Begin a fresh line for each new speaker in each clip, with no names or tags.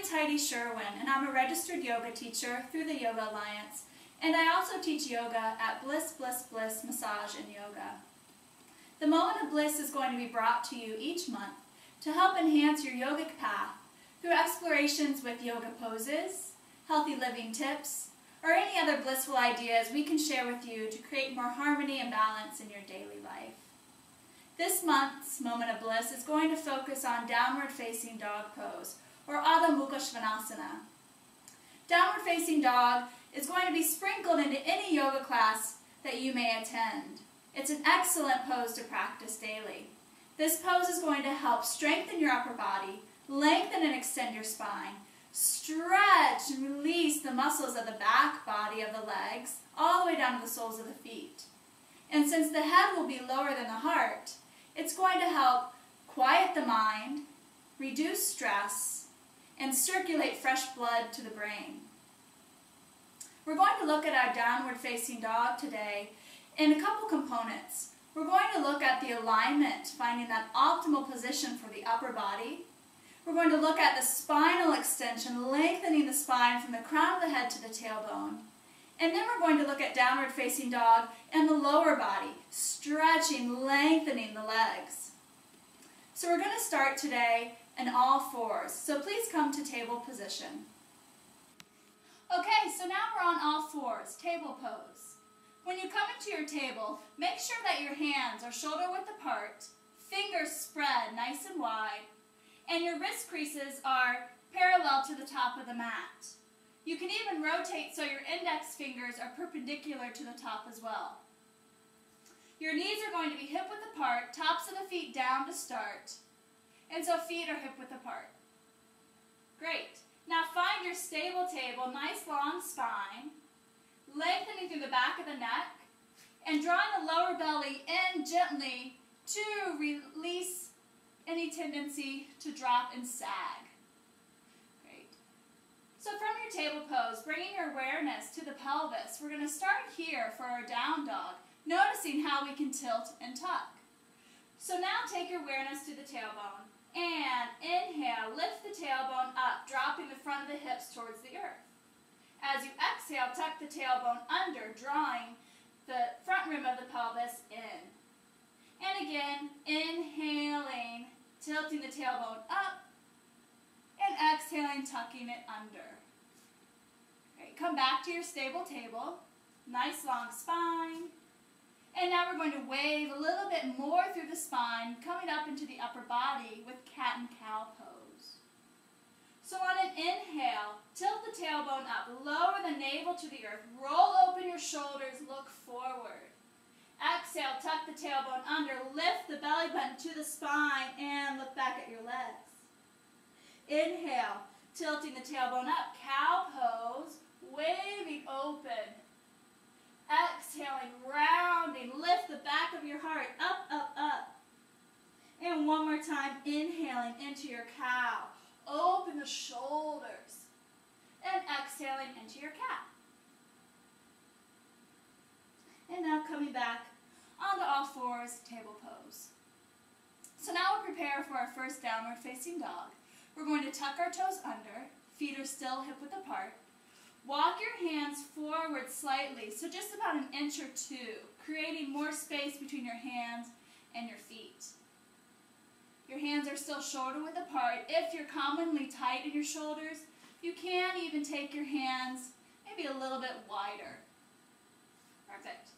name's Heidi Sherwin, and I'm a registered yoga teacher through the Yoga Alliance, and I also teach yoga at BlissBlissBliss Massage and Yoga. The Moment of Bliss is going to be brought to you each month to help enhance your yogic path through explorations with yoga poses, healthy living tips, or any other blissful ideas we can share with you to create more harmony and balance in your daily life. This month's Moment of Bliss is going to focus on downward facing dog pose, or Adho Mukha Svanasana. Downward facing dog is going to be sprinkled into any yoga class that you may attend. It's an excellent pose to practice daily. This pose is going to help strengthen your upper body, lengthen and extend your spine, stretch and release the muscles of the back body of the legs, all the way down to the soles of the feet. And since the head will be lower than the heart, it's going to help quiet the mind, reduce stress, and circulate fresh blood to the brain. We're going to look at our downward facing dog today in a couple components. We're going to look at the alignment, finding that optimal position for the upper body. We're going to look at the spinal extension, lengthening the spine from the crown of the head to the tailbone. And then we're going to look at downward facing dog and the lower body, stretching, lengthening the legs. So we're going to start today in all fours. So please come to table position. Okay, so now we're on all fours, table pose. When you come into your table, make sure that your hands are shoulder width apart, fingers spread nice and wide, and your wrist creases are parallel to the top of the mat. You can even rotate so your index fingers are perpendicular to the top as well. Your knees are going to be hip width apart, tops of the feet down to start, and so feet are hip width apart. Great. Now find your stable table, nice long spine, lengthening through the back of the neck, and drawing the lower belly in gently to release any tendency to drop and sag. Great. So from your table pose, bringing your awareness to the pelvis, we're going to start here for our down dog, noticing how we can tilt and tuck. So now take your awareness to the tailbone, and inhale, lift the tailbone up, dropping the front of the hips towards the earth. As you exhale, tuck the tailbone under, drawing the front rim of the pelvis in. And again, inhaling, tilting the tailbone up, and exhaling, tucking it under. Great. Come back to your stable table, nice long spine, and now we're going to wave a little bit more through the spine, coming up into the upper body with cat and cow pose. So on an inhale, tilt the tailbone up, lower the navel to the earth, roll open your shoulders, look forward. Exhale, tuck the tailbone under, lift the belly button to the spine, and look back at your legs. Inhale, tilting the tailbone up, cow pose, waving open. Exhaling, rounding, lift the back of your heart, up, up, up. And one more time, inhaling into your cow. Open the shoulders. And exhaling into your cat. And now coming back onto all fours, table pose. So now we'll prepare for our first downward facing dog. We're going to tuck our toes under, feet are still hip width apart. Walk your hands forward slightly, so just about an inch or two, creating more space between your hands and your feet. Your hands are still shoulder width apart. If you're commonly tight in your shoulders, you can even take your hands maybe a little bit wider. Perfect.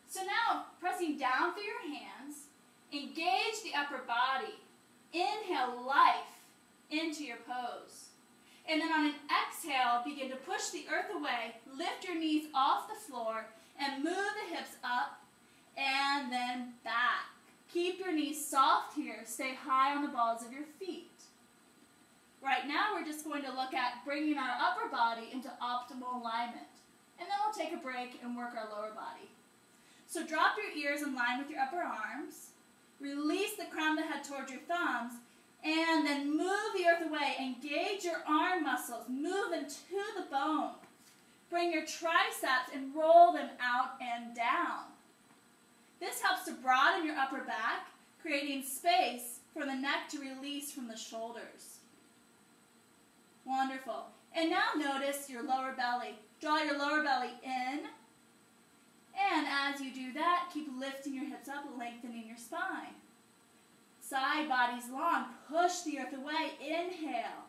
So now, pressing down through your hands, engage the upper body. Inhale life into your pose. And then on an exhale, begin to push the earth away, lift your knees off the floor, and move the hips up and then back. Keep your knees soft here. Stay high on the balls of your feet. Right now, we're just going to look at bringing our upper body into optimal alignment. And then we'll take a break and work our lower body. So drop your ears in line with your upper arms. Release the crown of the head towards your thumbs. And then move the earth away. Engage your arm muscles. Move them to the bone. Bring your triceps and roll them out and down. This helps to broaden your upper back, creating space for the neck to release from the shoulders. Wonderful. And now notice your lower belly. Draw your lower belly in. And as you do that, keep lifting your hips up, lengthening your spine. Side body's long. Push the earth away. Inhale.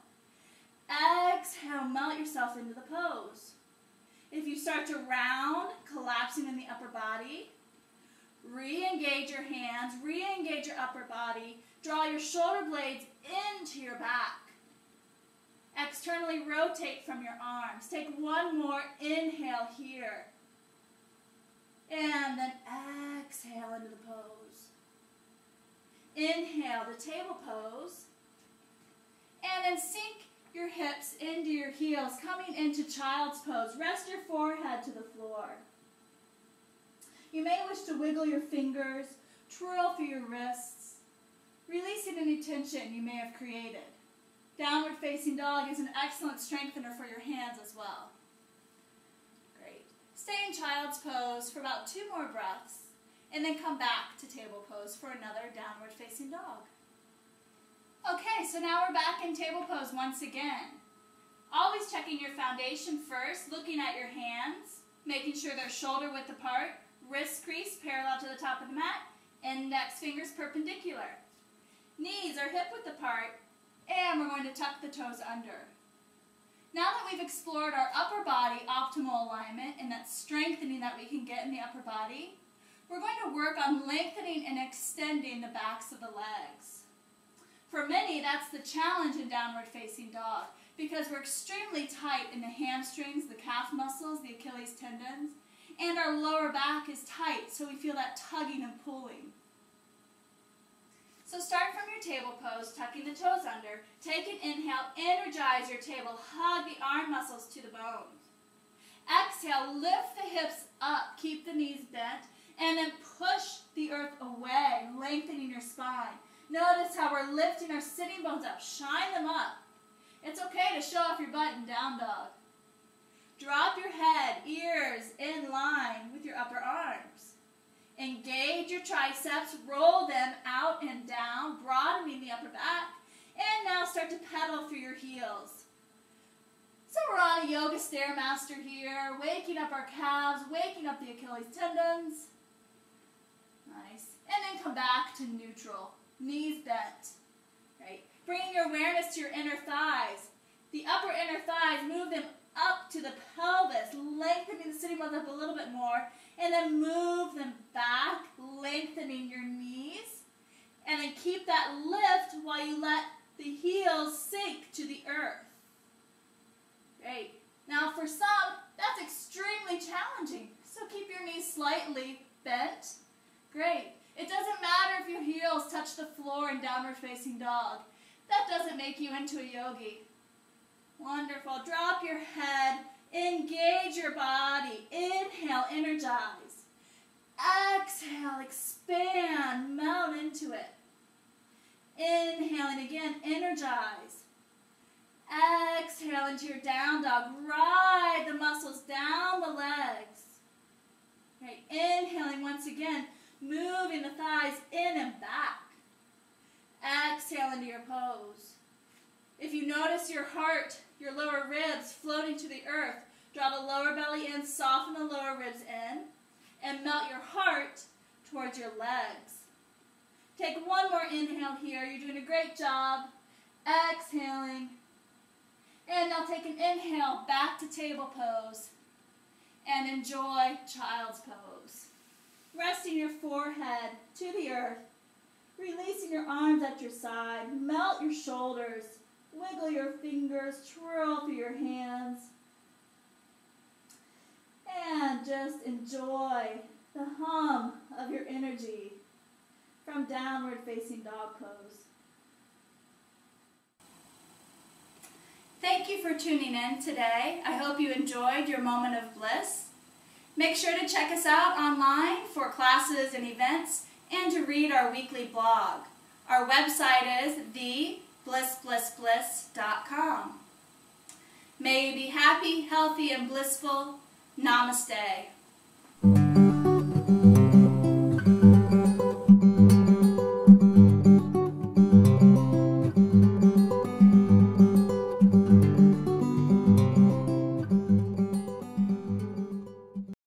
Exhale. Melt yourself into the pose. If you start to round, collapsing in the upper body, re-engage your hands, re-engage your upper body. Draw your shoulder blades into your back. Externally rotate from your arms. Take one more inhale here. And then exhale into the pose. Inhale, the table pose. And then sink your hips into your heels, coming into child's pose. Rest your forehead to the floor. You may wish to wiggle your fingers, twirl through your wrists, releasing any tension you may have created. Downward facing dog is an excellent strengthener for your hands as well. Great. Stay in child's pose for about 2 more breaths, and then come back to table pose for another downward facing dog. Okay, so now we're back in table pose once again. Always checking your foundation first, looking at your hands, making sure they're shoulder width apart, wrist crease parallel to the top of the mat, index fingers perpendicular. Knees are hip width apart, and we're going to tuck the toes under. Now that we've explored our upper body optimal alignment and that strengthening that we can get in the upper body, we're going to work on lengthening and extending the backs of the legs. For many, that's the challenge in downward facing dog because we're extremely tight in the hamstrings, the calf muscles, the Achilles tendons, and our lower back is tight, so we feel that tugging and pulling. So start from your table pose, tucking the toes under. Take an inhale, energize your table, hug the arm muscles to the bones. Exhale, lift the hips up, keep the knees bent, and then push the earth away, lengthening your spine. Notice how we're lifting our sitting bones up, shine them up. It's okay to show off your butt in down dog. Drop your head, ears in line with your upper arms. Engage your triceps, roll them out and down, broadening the upper back, and now start to pedal through your heels. So we're on a yoga stairmaster here, waking up our calves, waking up the Achilles tendons. Nice. And then come back to neutral, knees bent. Right? Bringing your awareness to your inner thighs. The upper inner thighs, move them up to the pelvis, lengthening the sitting bones up a little bit more, and then move them back, lengthening your knees, and then keep that lift while you let the heels sink to the earth. Great. Now for some, that's extremely challenging, so keep your knees slightly bent. Great. It doesn't matter if your heels touch the floor in downward facing dog. That doesn't make you into a yogi. Wonderful. Drop your head. Engage your body. Inhale, energize. Exhale, expand, melt into it. Inhaling again, energize. Exhale into your down dog. Ride the muscles down the legs. Right. Inhaling once again, moving the thighs in and back. Exhale into your pose. If you notice your heart, your lower ribs floating to the earth, draw the lower belly in, soften the lower ribs in, and melt your heart towards your legs. Take one more inhale here. You're doing a great job. Exhaling. And now take an inhale back to table pose and enjoy child's pose. Resting your forehead to the earth, releasing your arms at your side, melt your shoulders, wiggle your fingers, twirl through your hands, and just enjoy the hum of your energy from downward facing dog pose. Thank you for tuning in today. I hope you enjoyed your moment of bliss. Make sure to check us out online for classes and events and to read our weekly blog. Our website is blissblissbliss.com. May you be happy, healthy, and blissful. Namaste.